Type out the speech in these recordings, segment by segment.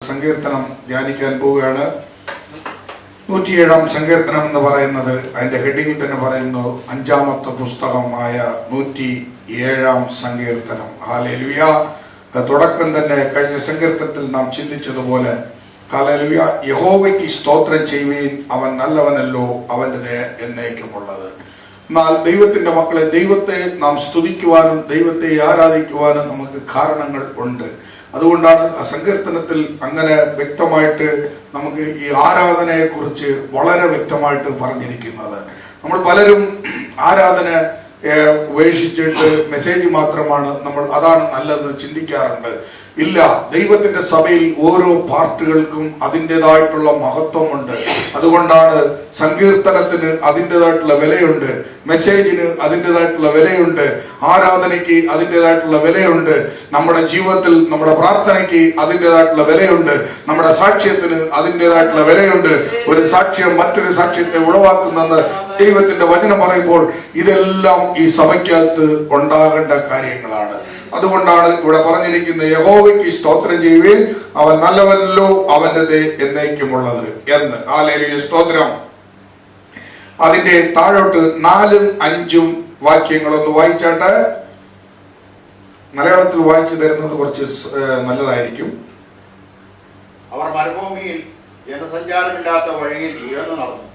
സങ്കീർത്തനം ധ്യാനിക്കാൻ പോവുകയാണ്. 107 സങ്കീർത്തനം എന്ന് പറയുന്നത് അതിൻ്റെ ഹെഡിങ്ങിൽ തന്നെ പറയുന്നു, 5-ാമത്തെ പുസ്തകമായ 107 സങ്കീർത്തനം. ഹല്ലേലൂയ. തുടക്കം തന്നെ കഴിഞ്ഞ സങ്കീർത്തനത്തിൽ നാം ചിന്തിച്ചതുപോലെ, ഹല്ലേലൂയ, യഹോവയ്ക്ക് സ്തോത്രം ചെയ്യുവീൻ, അവൻ നല്ലവനല്ലോ, അവൻ്റെ ദയ എന്നേക്കുമുള്ളത്. എന്നാൽ ദൈവത്തിൻ്റെ മക്കളെ, ദൈവത്തെ നാം സ്തുതിക്കുവാനും ദൈവത്തെ ആരാധിക്കുവാനും നമുക്ക് കാരണങ്ങൾ ഉണ്ട്. അതുകൊണ്ടാണ് ആ സങ്കീർത്തനത്തിൽ അങ്ങനെ വ്യക്തമായിട്ട് നമുക്ക് ഈ ആരാധനയെക്കുറിച്ച് വളരെ വ്യക്തമായിട്ട് പറഞ്ഞിരിക്കുന്നത്. നമ്മൾ പലരും ആരാധന ഉപേക്ഷിച്ചിട്ട് മെസ്സേജ് മാത്രമാണ് നമ്മൾ അതാണ് നല്ലതെന്ന് ചിന്തിക്കാറുണ്ട്. ഇല്ല, ദൈവത്തിന്റെ സഭയിൽ ഓരോ പാർട്ടുകൾക്കും അതിൻ്റെതായിട്ടുള്ള മഹത്വമുണ്ട്. അതുകൊണ്ടാണ് സങ്കീർത്തനത്തിന് അതിൻ്റെതായിട്ടുള്ള വിലയുണ്ട്, മെസ്സേജിന് അതിൻ്റെതായിട്ടുള്ള വിലയുണ്ട്, ആരാധനയ്ക്ക് അതിൻ്റെതായിട്ടുള്ള വിലയുണ്ട്, നമ്മുടെ ജീവിതത്തിൽ നമ്മുടെ പ്രാർത്ഥനയ്ക്ക് അതിൻ്റെതായിട്ടുള്ള വിലയുണ്ട്, നമ്മുടെ സാക്ഷ്യത്തിന് അതിൻ്റെതായിട്ടുള്ള വിലയുണ്ട്. ഒരു സാക്ഷ്യം മറ്റൊരു സാക്ഷ്യത്തെ ഉളവാക്കുന്നെന്ന് ദൈവത്തിന്റെ വചനം പറയുമ്പോൾ ഇതെല്ലാം ഈ സഭയ്ക്കകത്ത് ഉണ്ടാകേണ്ട കാര്യങ്ങളാണ്. അതുകൊണ്ടാണ് ഇവിടെ പറഞ്ഞിരിക്കുന്നത്, യഹോവയ്ക്ക് സ്തോത്രം ചെയ്യുവീൻ, അവൻ നല്ലവനല്ലോ, അവൻ്റെ ദയ എന്നേക്കുമുള്ളത് എന്ന്. ഹല്ലേലൂയ, സ്തോത്രം. അതിന്റെ താഴോട്ട് 4ഉം 5ഉം വാക്യങ്ങളൊന്ന് വായിച്ചാട്ട് മലയാളത്തിൽ വായിച്ചു തരുന്നത് കുറച്ച് നല്ലതായിരിക്കും. അവർ മരുഭൂമിയിൽ ജനസഞ്ചാരമില്ലാത്ത വഴിയിൽ ഉയർന്നു നടന്നു.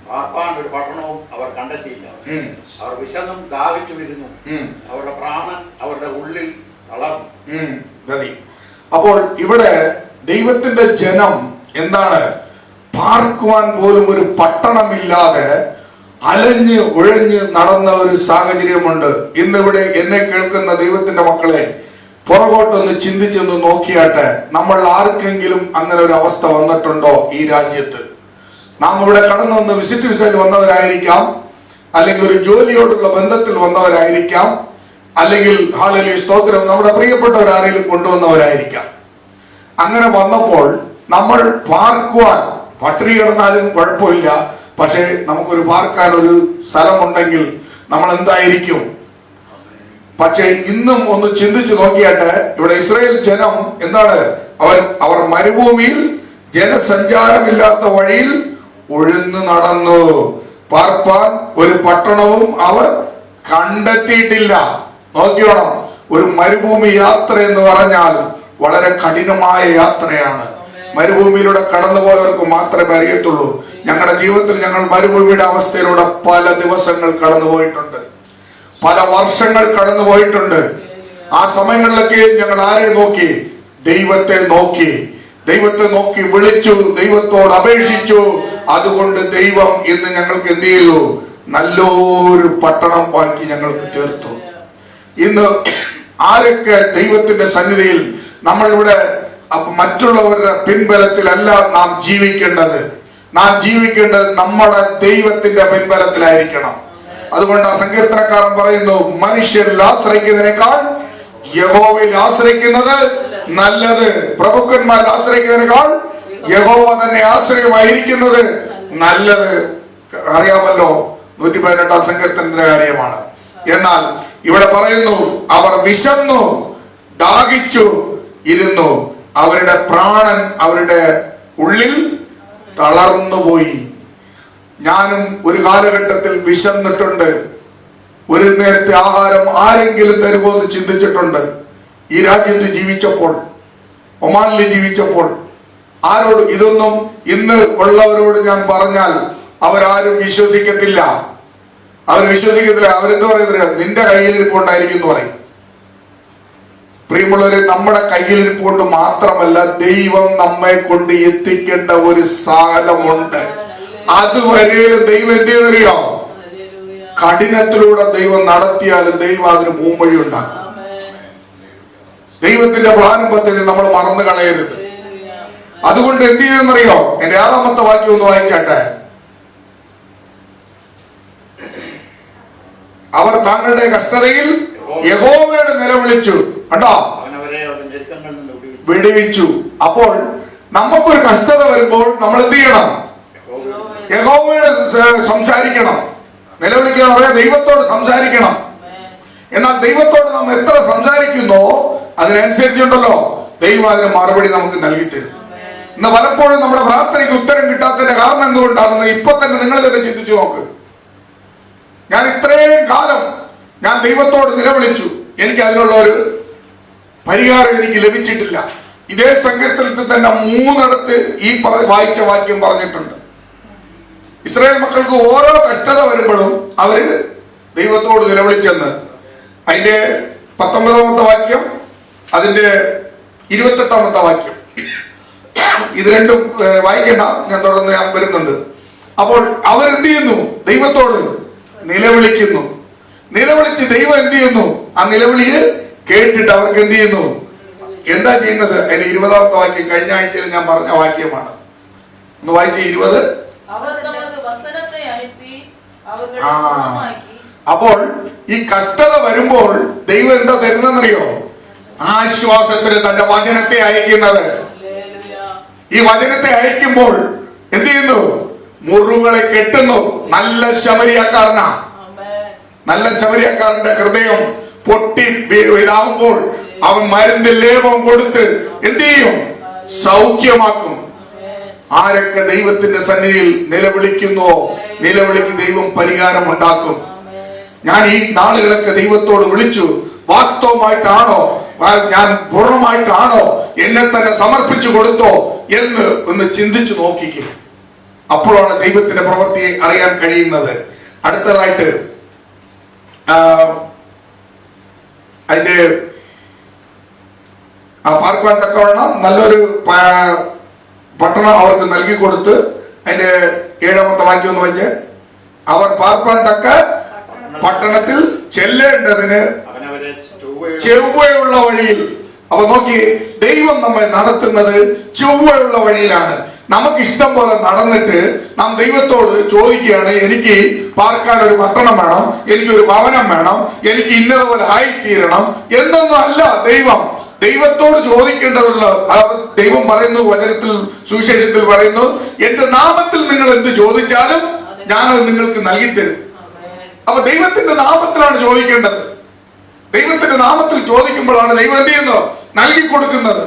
പാർപ്പാൻ ഒരു പട്ടണവും അവർ കണ്ടെത്തിയില്ല. അവർ വിശന്നും ദാഹിച്ചുമിരുന്നു. അവരുടെ പ്രാണൻ അവരുടെ ഉള്ളിൽ തളർന്നു. അപ്പോൾ ഇവിടെ ദൈവത്തിന്റെ ജനം എന്താണ്, പാർക്കുവാൻ പോലും ഒരു പട്ടണമില്ലാതെ അലഞ്ഞ് ഉഴഞ്ഞ് നടന്ന ഒരു സാഹചര്യമുണ്ട്. ഇന്നിവിടെ എന്നെ കേൾക്കുന്ന ദൈവത്തിന്റെ മക്കളെ, പുറകോട്ടൊന്ന് ചിന്തിച്ചൊന്ന് നോക്കിയാട്ടെ, നമ്മൾ ആർക്കെങ്കിലും അങ്ങനെ ഒരു അവസ്ഥ വന്നിട്ടുണ്ടോ ഈ രാജ്യത്ത്? നാം ഇവിടെ കടന്നു വന്ന് വിസിറ്റ് വിസയിൽ വന്നവരായിരിക്കാം, അല്ലെങ്കിൽ ഒരു ജോലിയോടുള്ള ബന്ധത്തിൽ വന്നവരായിരിക്കാം, അല്ലെങ്കിൽ ഹല്ലേലൂയ സ്തോത്രം നമ്മുടെ പ്രിയപ്പെട്ടവരാരെങ്കിലും കൊണ്ടുവന്നവരായിരിക്കാം. അങ്ങനെ വന്നപ്പോൾ നമ്മൾ പാർക്കുവാൻ പട്ടിണി കിടന്നാലും കുഴപ്പമില്ല, പക്ഷേ നമുക്കൊരു പാർക്കാൻ ഒരു സ്ഥലമുണ്ടെങ്കിൽ നമ്മൾ എന്തായിരിക്കും? പക്ഷേ ഇന്നും ഒന്ന് ചിന്തിച്ചു നോക്കിയാട്ടെ, ഇവിടെ ഇസ്രായേൽ ജനം എന്താണ്, അവർ മരുഭൂമിയിൽ ജനസഞ്ചാരമില്ലാത്ത വഴിയിൽ ഉഴന്നു നടന്നു. പാർപ്പാൻ ഒരു പട്ടണവും അവർ കണ്ടെത്തിയിട്ടില്ല. നോക്കിയോണം, ഒരു മരുഭൂമി യാത്ര എന്ന് പറഞ്ഞാൽ വളരെ കഠിനമായ യാത്രയാണ്. മരുഭൂമിയിലൂടെ കടന്നുപോയവർക്ക് മാത്രമേ അറിയത്തുള്ളൂ. ഞങ്ങളുടെ ജീവിതത്തിൽ ഞങ്ങൾ മരുഭൂമിയുടെ അവസ്ഥയിലൂടെ പല ദിവസങ്ങൾ കടന്നുപോയിട്ടുണ്ട്, പല വർഷങ്ങൾ കടന്നുപോയിട്ടുണ്ട്. ആ സമയങ്ങളിലൊക്കെ ഞങ്ങൾ ആരെ നോക്കി? ദൈവത്തെ നോക്കി. ദൈവത്തെ നോക്കി വിളിച്ചു, ദൈവത്തോട് അപേക്ഷിച്ചു. അതുകൊണ്ട് ദൈവം ഇന്ന് ഞങ്ങൾക്ക് എന്ത് ചെയ്തു? നല്ലൊരു പട്ടണം ബാക്കി ഞങ്ങൾക്ക് തീർത്തു. ഇന്ന് ആരൊക്കെ ദൈവത്തിന്റെ സന്നിധിയിൽ നമ്മളിവിടെ മറ്റുള്ളവരുടെ പിൻബലത്തിലല്ല നാം ജീവിക്കേണ്ടത്. നാം ജീവിക്കേണ്ടത് നമ്മുടെ ദൈവത്തിന്റെ പിൻബലത്തിലായിരിക്കണം. അതുകൊണ്ട് ആ സങ്കീർത്തനക്കാരൻ പറയുന്നു, മനുഷ്യരിൽ ആശ്രയിക്കുന്നതിനേക്കാൾ യഹോവയിൽ ആശ്രയിക്കുന്നത് നല്ലത്. പ്രഭുക്കന്മാരിൽ ആശ്രയിക്കുന്നതിനേക്കാൾ യഹോവ തന്നെ ആശ്രയമായിരിക്കുന്നത് നല്ലത്. അറിയാമല്ലോ, 118 സങ്കീർത്തനത്തിന്റെ കാര്യമാണ്. എന്നാൽ ഇവിടെ പറയുന്നു, അവർ വിശന്നു ദാഹിച്ചു ഇരുന്നു, അവരുടെ പ്രാണൻ അവരുടെ ഉള്ളിൽ തളർന്നുപോയി. ഞാനും ഒരു കാലഘട്ടത്തിൽ വിശന്നിട്ടുണ്ട്. ഒരു നേരത്തെ ആഹാരം ആരെങ്കിലും തരുമോ എന്ന് ചിന്തിച്ചിട്ടുണ്ട്. ഈ രാജ്യത്ത് ജീവിച്ചപ്പോൾ, ഒമാനിൽ ജീവിച്ചപ്പോൾ, ആരോട് ഇതൊന്നും ഇന്ന് ഉള്ളവരോട് ഞാൻ പറഞ്ഞാൽ അവരാരും വിശ്വസിക്കത്തില്ല. അവരെന്ത് പറയുന്നില്ല, നിന്റെ കയ്യിലിരിപ്പുണ്ടായിരിക്കും എന്ന് പറയും. പ്രിയമുള്ളവരെ, നമ്മുടെ കയ്യിലിരിപ്പുകൊണ്ട് മാത്രമല്ല, ദൈവം നമ്മെ കൊണ്ട് എത്തിക്കേണ്ട ഒരു സ്ഥലമുണ്ട്. അതുവരെയും ദൈവം എന്ത് ചെയ്തറിയോ? കഠിനത്തിലൂടെ ദൈവം നടത്തിയാലും ദൈവം അതിന് പൂമൊഴി ഉണ്ടാക്കും. ദൈവത്തിന്റെ പ്ലാനും പദ്ധതി നമ്മൾ മറന്നു കളയരുത്. അതുകൊണ്ട് എന്ത് ചെയ്യുമെന്നറിയോ? എന്റെ 6ാമത്തെ വാക്യം ഒന്ന് വായിച്ചാട്ടെ. അവർ താങ്കളുടെ കഷ്ടതയിൽ യഹോവയോട് നിലവിളിച്ചു, കണ്ടോ, വിടുവിച്ചു. അപ്പോൾ നമുക്കൊരു കഷ്ടത വരുമ്പോൾ നമ്മൾ എന്ത് ചെയ്യണം? യഹോവയോട് സംസാരിക്കണം. നിലവിളിക്കുക പറയാ, ദൈവത്തോട് സംസാരിക്കണം. എന്നാൽ ദൈവത്തോട് നാം എത്ര സംസാരിക്കുന്നോ അതിനനുസരിച്ചുണ്ടല്ലോ ദൈവം അതിന് മറുപടി നമുക്ക് നൽകി തരും. ഇന്ന് പലപ്പോഴും നമ്മുടെ പ്രാർത്ഥനയ്ക്ക് ഉത്തരം കിട്ടാത്തതിന്റെ കാരണം എന്തുകൊണ്ടാണെന്ന് ഇപ്പൊ തന്നെ നിങ്ങൾ തന്നെ ചിന്തിച്ചു നോക്ക്. ഞാൻ ഇത്രയും കാലം ഞാൻ ദൈവത്തോട് നിലവിളിച്ചു, എനിക്ക് അതിനുള്ള ഒരു പരിഹാരം എനിക്ക് ലഭിച്ചിട്ടില്ല. ഇതേ സങ്കീർത്തനത്തിൽ തന്നെ 3 ഈ വായിച്ച വാക്യം പറഞ്ഞിട്ടുണ്ട്. ഇസ്രായേൽ മക്കൾക്ക് ഓരോ കഷ്ടത വരുമ്പോഴും അവര് ദൈവത്തോട് നിലവിളിച്ചെന്ന്. അതിന്റെ 19ാമത്തെ വാക്യം, അതിന്റെ 28ാമത്തെ വാക്യം, ഇത് രണ്ടും വായിക്കേണ്ട, ഞാൻ തുടർന്ന് ഞാൻ വരുന്നുണ്ട്. അപ്പോൾ അവരെന്ത് ചെയ്യുന്നു? ദൈവത്തോട് നിലവിളിക്കുന്നു. നിലവിളിച്ച് ദൈവം എന്ത് ചെയ്യുന്നു? ആ നിലവിളിയെ കേട്ടിട്ട് അവർക്ക് എന്ത് ചെയ്യുന്നു? എന്താ ചെയ്യുന്നത്? അതിന്റെ 20ാമത്തെ വാക്യം കഴിഞ്ഞ ആഴ്ചയിൽ ഞാൻ പറഞ്ഞ വാക്യമാണ്. ഒന്ന് വായിച്ച 20. അപ്പോൾ ഈ കഷ്ടത വരുമ്പോൾ ദൈവം എന്താ തരുന്നറിയോ? ആശ്വാസത്തിന് തന്റെ വചനത്തെ അയക്കുന്നത്. ഈ വചനത്തെ അയക്കുമ്പോൾ എന്ത് ചെയ്യുന്നു? മുറിവുകളെ കെട്ടുന്നു. നല്ല ശമരിയക്കാരനാ. നല്ല ശമരിയക്കാരന്റെ ഹൃദയം പൊട്ടി ഇതാവുമ്പോൾ അവൻ മരുന്ന് ലേപം കൊടുത്ത് എന്ത് ചെയ്യും? സൗഖ്യമാക്കും. ആരൊക്കെ ദൈവത്തിന്റെ സന്നിധിയിൽ നിലവിളിക്കുന്നോ, നിലവിളിക്ക് ദൈവം പരിഹാരം ഉണ്ടാക്കും. ഞാൻ ഈ നാളുകളൊക്കെ ദൈവത്തോട് വിളിച്ചു, വാസ്തവമായിട്ടാണോ, ഞാൻ പൂർണ്ണമായിട്ടാണോ എന്നെ തന്നെ സമർപ്പിച്ചു കൊടുത്തോ എന്ന് ഒന്ന് ചിന്തിച്ചു നോക്കിക്കുക. അപ്പോഴാണ് ദൈവത്തിന്റെ പ്രവൃത്തിയെ അറിയാൻ കഴിയുന്നത്. അടുത്തതായിട്ട് അതിന്റെ പാർക്കുവാൻ തക്കവണ്ണം നല്ലൊരു പട്ടണം അവർക്ക് നൽകി കൊടുത്ത്, അതിന്റെ 7ാമത്തെ വാക്യം ഒന്ന് വെച്ച്, അവർ പാർക്കുവാൻ തക്ക പട്ടണത്തിൽ ചെല്ലേണ്ടതിന് ചൊവ്വയുള്ള വഴിയിൽ. അപ്പൊ നോക്കി, ദൈവം നമ്മെ നടത്തുന്നത് ചൊവ്വയുള്ള വഴിയിലാണ്. നമുക്ക് ഇഷ്ടം പോലെ നടന്നിട്ട് നാം ദൈവത്തോട് ചോദിക്കുകയാണ്, എനിക്ക് പാർക്കാൻ ഒരു പട്ടണം വേണം, എനിക്കൊരു ഭവനം വേണം, എനിക്ക് ഇന്നതുപോലെ ആയിത്തീരണം എന്നൊന്നും അല്ല ദൈവത്തോട് ചോദിക്കേണ്ടതുള്ള. ദൈവം പറയുന്നു, വചനത്തിൽ സുവിശേഷത്തിൽ പറയുന്നു, എന്റെ നാമത്തിൽ നിങ്ങൾ എന്ത് ചോദിച്ചാലും ഞാനത് നിങ്ങൾക്ക് നൽകിത്തരും. അപ്പൊ ദൈവത്തിന്റെ നാമത്തിലാണ് ചോദിക്കേണ്ടത്. ദൈവത്തിന്റെ നാമത്തിൽ ചോദിക്കുമ്പോഴാണ് ദൈവം എന്ത് ചെയ്യുന്നത്? നൽകി കൊടുക്കുന്നത്.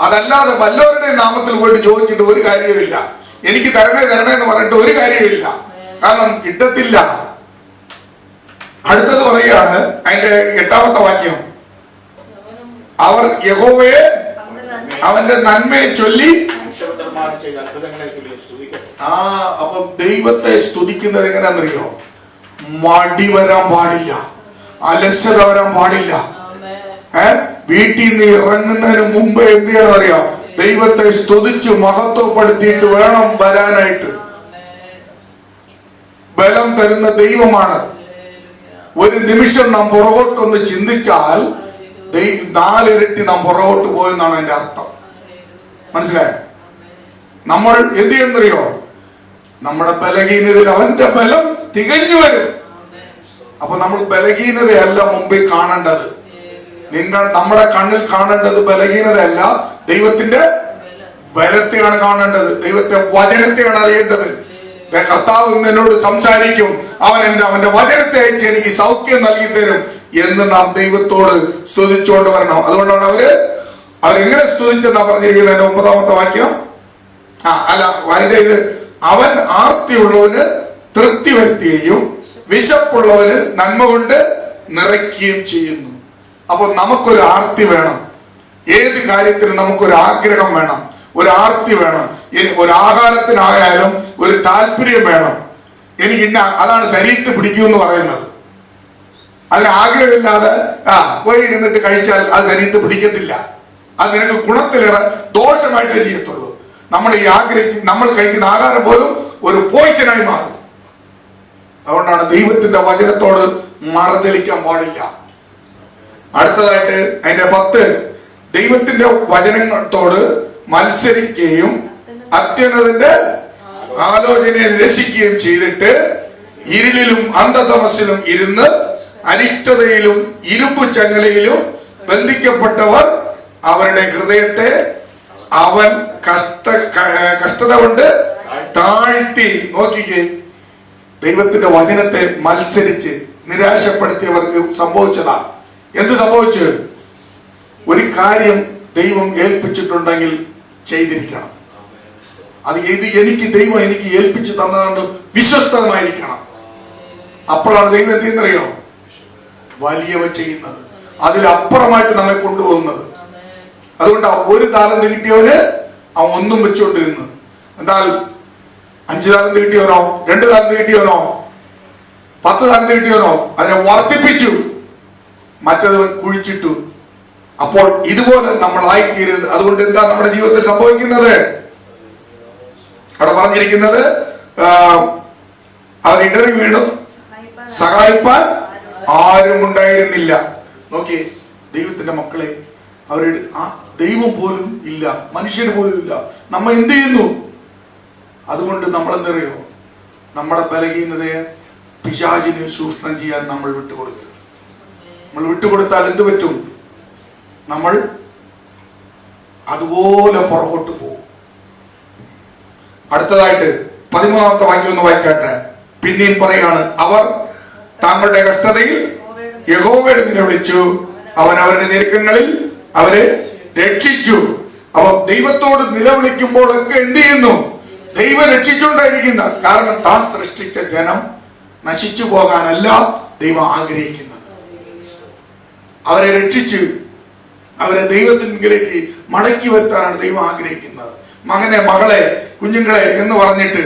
അതല്ലാതെ വല്ലവരുടെ നാമത്തിൽ പോയിട്ട് ചോദിച്ചിട്ട് ഒരു കാര്യമില്ല. എനിക്ക് തരണേ എന്ന് പറഞ്ഞിട്ട് ഒരു കാര്യമില്ല, കാരണം കിട്ടത്തില്ല. അടുത്തത് പറയുകയാണ്, അതിന്റെ 8ാമത്തെ വാക്യം, അവർ യഹോവയെ അവന്റെ നന്മയെ ചൊല്ലി. അപ്പൊ ദൈവത്തെ സ്തുതിക്കുന്നത് എങ്ങനെയാണെന്നറിയോ? മടി വരാൻ പാടില്ല, അലസത വരാൻ പാടില്ല. വീട്ടിൽ നിന്ന് ഇറങ്ങുന്നതിന് മുമ്പ് എന്ത് ചെയ്യണം അറിയാം? ദൈവത്തെ സ്തുതിച്ച് മഹത്വപ്പെടുത്തിയിട്ട് വേണം വരാനായിട്ട്. ബലം തരുന്ന ദൈവമാണ്. ഒരു നിമിഷം നാം പുറകോട്ടൊന്ന് ചിന്തിച്ചാൽ 4 ഇരട്ടി നാം പുറകോട്ട് പോയെന്നാണ് അതിന്റെ അർത്ഥം. മനസ്സിലായോ? നമ്മൾ എന്ത് ചെയ്യുന്നറിയോ? നമ്മുടെ ബലഹീനതയിൽ അവന്റെ ബലം തികഞ്ഞു വരും. അപ്പൊ നമ്മൾ ബലഹീനതയല്ല മുമ്പിൽ കാണേണ്ടത്. നമ്മുടെ കണ്ണിൽ കാണേണ്ടത് ബലഹീനതയല്ല, ദൈവത്തിന്റെ ബലത്തെയാണ് കാണേണ്ടത്. ദൈവത്തെ വചനത്തെയാണ് അറിയേണ്ടത്. കർത്താവ് എന്നോട് സംസാരിക്കും, അവന്റെ വചനത്തെ അയച്ച് എനിക്ക് സൗഖ്യം നൽകി തരും എന്ന് നാം ദൈവത്തോട് സ്തുതിച്ചുകൊണ്ട് വരണം. അതുകൊണ്ടാണ് അവരെങ്ങനെ സ്തുതിച്ചെന്നാ പറഞ്ഞിരിക്കുന്നത്. അതിന്റെ 9ാമത്തെ വാക്യം, അതിന്റെ ഇത്, അവൻ ആർത്തിയുള്ളവന് തൃപ്തി വരുത്തുകയും വിശപ്പുള്ളവന് നന്മ കൊണ്ട് നിറയ്ക്കുകയും ചെയ്യുന്നു. അപ്പൊ നമുക്കൊരു ആർത്തി വേണം. ഏത് കാര്യത്തിനും നമുക്കൊരു ആഗ്രഹം വേണം, ഒരു ആർത്തി വേണം. ഒരു ആഹാരത്തിനായാലും ഒരു താല്പര്യം വേണം. എനിക്ക് അതാണ് ശരീരത്തിൽ പിടിക്കൂ എന്ന് പറയുന്നത്. അതിന് ആഗ്രഹമില്ലാതെ പോയി ഇരുന്നിട്ട് കഴിച്ചാൽ അത് ശരീരത്തിൽ പിടിക്കത്തില്ല. അത് നിനക്ക് ഗുണത്തിലേറെ ദോഷമായിട്ടേ ചെയ്യത്തുള്ളൂ. നമ്മൾ കഴിക്കുന്ന ആഹാരം പോലും ഒരു പോയിസനായി മാറും. അതുകൊണ്ടാണ് ദൈവത്തിന്റെ വചനത്തോട് മറുതലിക്കാൻ പാടില്ല. അടുത്തതായിട്ട് അതിന്റെ 10, ദൈവത്തിന്റെ വചനത്തോട് മത്സരിക്കുകയും അത്യുന്നതിന്റെ ആലോചനയെ നിരസിക്കുകയും ചെയ്തിട്ട് ഇരുളിലും അന്ധതമസിലും ഇരുന്ന് അനിഷ്ടതയിലും ഇരുമ്പു ചങ്ങലയിലും ബന്ധിക്കപ്പെട്ടവർ അവരുടെ ഹൃദയത്തെ അവൻ കഷ്ടത കൊണ്ട് താഴ്ത്തി. നോക്കിക്കേ, ദൈവത്തിന്റെ വചനത്തെ മത്സരിച്ച് നിരാശപ്പെടുത്തിയവർക്ക് സംഭവിച്ചതാ. എന്ത് സംഭവിച്ചു? ഒരു കാര്യം ദൈവം ഏൽപ്പിച്ചിട്ടുണ്ടെങ്കിൽ ചെയ്തിരിക്കണം. അത് എനിക്ക് ദൈവം എനിക്ക് ഏൽപ്പിച്ച് തന്നതുകൊണ്ട് വിശ്വസ്തമായിരിക്കണം. അപ്പോഴാണ് ദൈവം എന്ത് ചെയ്യുന്നറിയോ? വലിയവ ചെയ്യുന്നത്, അതിലപ്പുറമായിട്ട് നമ്മെ കൊണ്ടുപോകുന്നത്. അതുകൊണ്ട് ഒരു താലന്ത് കിട്ടിയവന് അവൻ ഒന്നും വെച്ചുകൊണ്ടിരുന്നു. എന്നാൽ 5 താലന്ത് കിട്ടിയവനോ, 2 താലന്ത് കിട്ടിയവനോ, 10 താലന്ത് കിട്ടിയവനോ അതിനെ വർദ്ധിപ്പിച്ചു, മറ്റത് കുഴിച്ചിട്ടു. അപ്പോൾ ഇതുപോലെ നമ്മൾ ആയിത്തീരരുത്. അതുകൊണ്ട് എന്താ നമ്മുടെ ജീവിതത്തിൽ സംഭവിക്കുന്നത്? അവിടെ പറഞ്ഞിരിക്കുന്നത് അവർ ഇടറി വീണു, സഹായിപ്പാൻ ആരും ഉണ്ടായിരുന്നില്ല. നോക്കിയേ, ദൈവത്തിന്റെ മക്കളെ, അവരുടെ ദൈവം പോലും ഇല്ല, മനുഷ്യന് പോലും ഇല്ല. നമ്മൾ എന്ത് ചെയ്യുന്നു? അതുകൊണ്ട് നമ്മൾ എന്തറിയോ? നമ്മുടെ ബലഹീനതയെ പിശാചിന് ചൂഷണം ചെയ്യാൻ നമ്മൾ വിട്ടുകൊടുക്കരുത്. നമ്മൾ വിട്ടുകൊടുത്താൽ എന്ത് പറ്റും? നമ്മൾ അതുപോലെ പുറകോട്ട് പോകും. അടുത്തതായിട്ട് 13-ാമത്തെ വാക്യം ഒന്ന് വായിച്ചാട്ടെ. പിന്നെയും പറയാണ്, അവർ താങ്കളുടെ കഷ്ടതയിൽ യഹോവയുടെ നിലവിളിച്ചു, അവൻ അവരുടെ ഞെരുക്കങ്ങളിൽ അവരെ രക്ഷിച്ചു. അവർ ദൈവത്തോട് നിലവിളിക്കുമ്പോഴൊക്കെ എന്ത് ചെയ്യുന്നു? ദൈവം രക്ഷിച്ചുകൊണ്ടായിരിക്കുന്ന. കാരണം താൻ സൃഷ്ടിച്ച ജനം നശിച്ചു പോകാനല്ല ദൈവം ആഗ്രഹിക്കുന്നത്. അവരെ രക്ഷിച്ച് അവരെ ദൈവത്തിലേക്ക് മടക്കി വരുത്താനാണ് ദൈവം ആഗ്രഹിക്കുന്നത്. മകനെ, മകളെ, കുഞ്ഞുങ്ങളെ എന്ന് പറഞ്ഞിട്ട്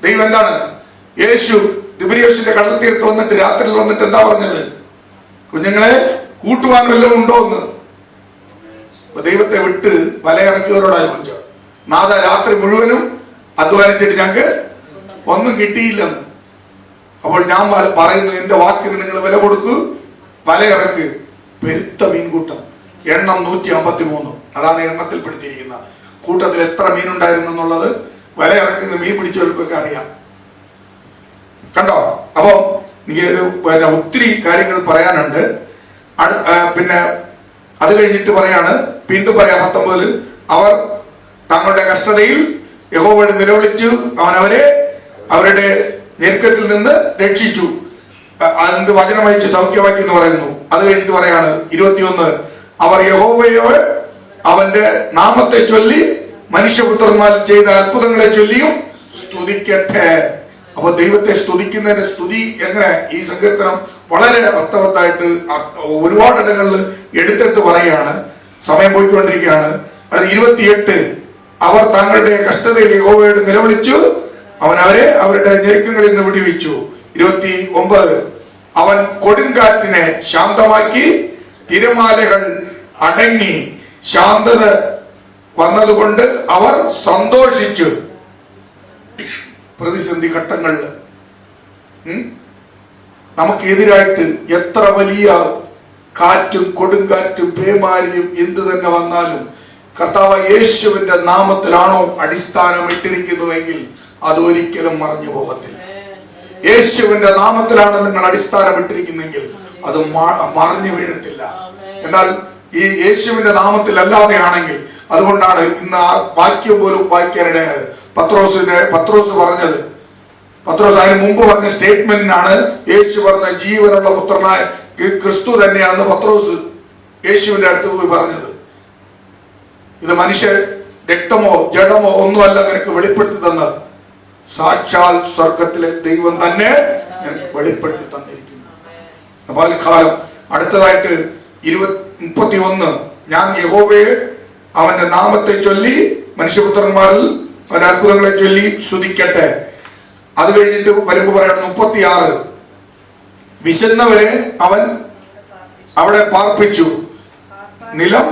ദൈവം എന്താണ്? യേശു തിബരിയോസിന്റെ കടൽത്തീരത്ത് വന്നിട്ട് രാത്രിയിൽ വന്നിട്ട് എന്താ പറഞ്ഞത്? കുഞ്ഞുങ്ങളെ, കൂട്ടുവാൻ വല്ലതും ഉണ്ടോ എന്ന്. ദൈവത്തെ വിട്ട് വലയിറക്കിയവരോടായി ചോദിച്ചു, നാഥ രാത്രി മുഴുവനും അധ്വാനിച്ചിട്ട് ഞങ്ങൾക്ക് ഒന്നും കിട്ടിയില്ലെന്ന്. അപ്പോൾ ഞാൻ പറയുന്നു, എന്റെ വാക്കിന് നിങ്ങൾ വില കൊടുക്കൂ, വലയിറക്ക്. പെരുത്ത മീൻകൂട്ടം, എണ്ണം 153. അതാണ് എണ്ണത്തിൽപ്പെടുത്തിയിരിക്കുന്ന കൂട്ടത്തിൽ എത്ര മീനുണ്ടായിരുന്നു എന്നുള്ളത് വലയിറക്കുന്ന മീൻ പിടിച്ചവർക്കൊക്കെ അറിയാം. കണ്ടോ? അപ്പൊ എനിക്ക് ഒത്തിരി കാര്യങ്ങൾ പറയാനുണ്ട്. പിന്നെ അത് കഴിഞ്ഞിട്ട് പറയാണ്, വീണ്ടും പറയാം 19, അവർ തങ്ങളുടെ കഷ്ടതയിൽ യഹോവയോട് നിലവിളിച്ചു, അവൻ അവരെ അവരുടെ ഞെരുക്കത്തിൽ നിന്ന് രക്ഷിച്ചു. അതിന്റെ വചനം വായിച്ച് സൗഖ്യമാക്കി എന്ന് പറയുന്നു. അത് കഴിഞ്ഞിട്ട് പറയാണ് 21, അവർ യഹോവയോ അവന്റെ നാമത്തെ ചൊല്ലി മനുഷ്യപുത്രന്മാർ ചെയ്ത അത്ഭുതങ്ങളെ ചൊല്ലിയും സ്തുതിക്കട്ടെ. അപ്പൊ ദൈവത്തെ സ്തുതിക്കുന്നതിന്റെ സ്തുതി എങ്ങനെ? ഈ സങ്കീർത്തനം വളരെ അർത്ഥവത്തായിട്ട് ഒരുപാട് ഇടങ്ങളിൽ എടുത്തെടുത്ത് പറയുകയാണ്. സമയം പോയിക്കൊണ്ടിരിക്കുകയാണ്. അത് 28, അവർ തങ്ങളുടെ കഷ്ടതയിൽ യഹോവയോട് നിലവിളിച്ചു, അവൻ അവരെ അവരുടെ ഞെരുക്കങ്ങളിൽ നിന്ന് വിടുവിച്ചു. 29, അവൻ കൊടുങ്കാറ്റിനെ ശാന്തമാക്കി, തിരമാലകൾ അടങ്ങി, ശാന്തത വന്നതുകൊണ്ട് അവർ സന്തോഷിച്ചു. പ്രതിസന്ധി ഘട്ടങ്ങളിൽ നമുക്കെതിരായിട്ട് എത്ര വലിയ കാറ്റും കൊടുങ്കാറ്റും പേമാരിയും എന്തു തന്നെ വന്നാലും കർത്താവ് യേശുവിന്റെ നാമത്തിലാണോ അടിസ്ഥാനം ഇട്ടിരിക്കുന്നുവെങ്കിൽ അതൊരിക്കലും മറഞ്ഞു പോകത്തില്ല. യേശുവിന്റെ നാമത്തിലാണ് നിങ്ങൾ അടിസ്ഥാനം ഇട്ടിരിക്കുന്നെങ്കിൽ അത് മറിഞ്ഞു വീഴത്തില്ല. എന്നാൽ ഈ യേശുവിന്റെ നാമത്തിൽ അല്ലാതെയാണെങ്കിൽ, അതുകൊണ്ടാണ് ഇന്ന് ആ വാക്യം പോലും വായിക്കാനിടയായത്. പത്രോസ് പറഞ്ഞത്, പത്രോസ് അതിന് മുമ്പ് പറഞ്ഞ സ്റ്റേറ്റ്മെന്റിനാണ് യേശു പറഞ്ഞ ജീവനുള്ള പുത്രനായ ക്രിസ്തു തന്നെയാണെന്ന് പത്രോസ് യേശുവിന്റെ അടുത്ത് പോയി പറഞ്ഞത്. ഇത് മനുഷ്യ രക്തമോ ജഡമോ ഒന്നുമല്ല നിനക്ക് വെളിപ്പെടുത്തി തന്നത്, സാക്ഷാൽ സ്വർഗത്തിലെ ദൈവം തന്നെ നിനക്ക് വെളിപ്പെടുത്തി തന്നിരിക്കുന്നു. കാലം അടുത്തതായിട്ട് 31, ഞാൻ യഹോവയെ അവന്റെ നാമത്തെ ചൊല്ലി മനുഷ്യപുത്രന്മാരിൽ അവന്റെ അത്ഭുതങ്ങളെ ചൊല്ലി സ്തുതിക്കട്ടെ. അത് കഴിഞ്ഞിട്ട് വരുമ്പോ പറയണം 36, വിശന്നവരെ അവൻ അവിടെ പാർപ്പിച്ചു, നിലം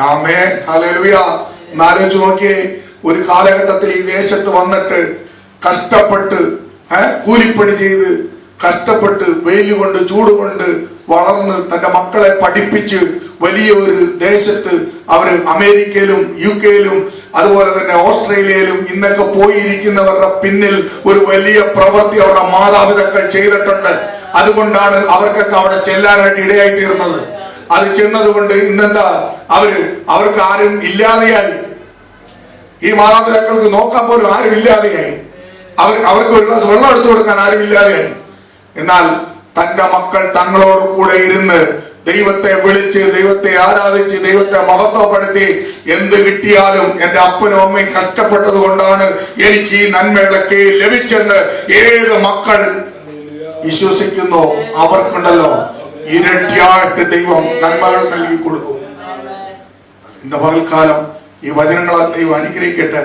ആമേൻ, ഹല്ലേലൂയ. ആലോചിച്ച് നോക്കിയേ, ഒരു കാലഘട്ടത്തിൽ ഈ ദേശത്ത് വന്നിട്ട് കഷ്ടപ്പെട്ട് കൂലിപ്പണി ചെയ്ത് കഷ്ടപ്പെട്ട് വെയിലുകൊണ്ട് ചൂടുകൊണ്ട് വളർന്ന് തന്റെ മക്കളെ പഠിപ്പിച്ച് വലിയ ഒരു ദേശത്ത് അവർ അമേരിക്കയിലും UK-യിലും അതുപോലെ തന്നെ ഓസ്ട്രേലിയയിലും ഇന്നൊക്കെ പോയിരിക്കുന്നവരുടെ പിന്നിൽ ഒരു വലിയ പ്രവൃത്തി അവരുടെ മാതാപിതാക്കൾ ചെയ്തിട്ടുണ്ട്. അതുകൊണ്ടാണ് അവർക്കൊക്കെ അവിടെ ചെല്ലാനായിട്ട് ഇടയായി തീർന്നത്. അത് ചെന്നതുകൊണ്ട് ഇന്നെന്താ അവർക്ക് ആരും ഇല്ലാതെയായി. ഈ മാതാപിതാക്കൾക്ക് നോക്കാൻ പോലും ആരും ഇല്ലാതെയായി. അവർക്ക് ഒരു ഗ്ലാസ് വെള്ളം എടുത്തു കൊടുക്കാൻ ആരും ഇല്ലാതെയായി. എന്നാൽ തന്റെ മക്കൾ തങ്ങളോട് കൂടെ ഇരുന്ന് ദൈവത്തെ വിളിച്ച്, ദൈവത്തെ ആരാധിച്ച്, ദൈവത്തെ മഹത്വപ്പെടുത്തി, എന്ത് കിട്ടിയാലും എന്റെ അപ്പനും അമ്മയും കഷ്ടപ്പെട്ടത് കൊണ്ടാണ് എനിക്ക് ഈ നന്മകളൊക്കെ ലഭിച്ചെന്ന് ഏത് മക്കൾ വിശ്വസിക്കുന്നോ അവർക്കുണ്ടല്ലോ ഇരട്ടിയായിട്ട് ദൈവം നന്മകൾ നൽകി കൊടുക്കും. ഇന്ന് പകൽക്കാലം ഈ വചനങ്ങളാൽ ദൈവം അനുഗ്രഹിക്കട്ടെ.